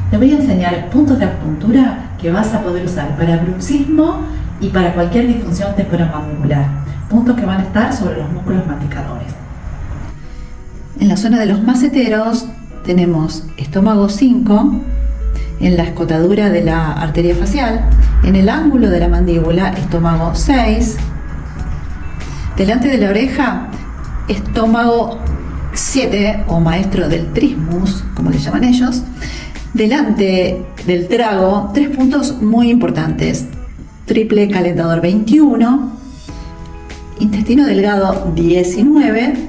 te voy a enseñar puntos de acupuntura que vas a poder usar para bruxismo y para cualquier disfunción temporomandibular. Puntos que van a estar sobre los músculos masticadores. En la zona de los maceteros tenemos estómago 5, en la escotadura de la arteria facial, en el ángulo de la mandíbula, estómago 6, delante de la oreja, estómago 7 o maestro del trismus, como le llaman ellos. Delante del trago, 3 puntos muy importantes: triple calentador 21, intestino delgado 19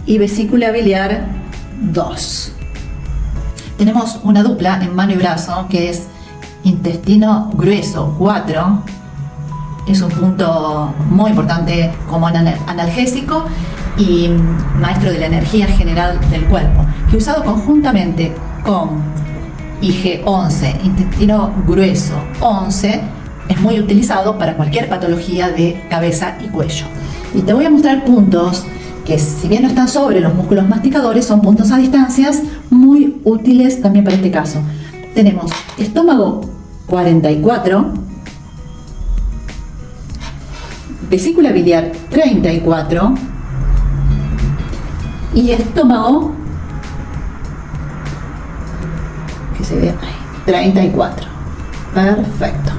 y vesícula biliar 2. Tenemos una dupla en mano y brazo que es intestino grueso 4. Es un punto muy importante como analgésico y maestro de la energía general del cuerpo, que usado conjuntamente con IG11, intestino grueso 11, es muy utilizado para cualquier patología de cabeza y cuello. Y te voy a mostrar puntos que, si bien no están sobre los músculos masticadores, son puntos a distancias muy útiles también para este caso. Tenemos estómago 44, vesícula biliar 34 y estómago, que se ve ahí, 34. Perfecto.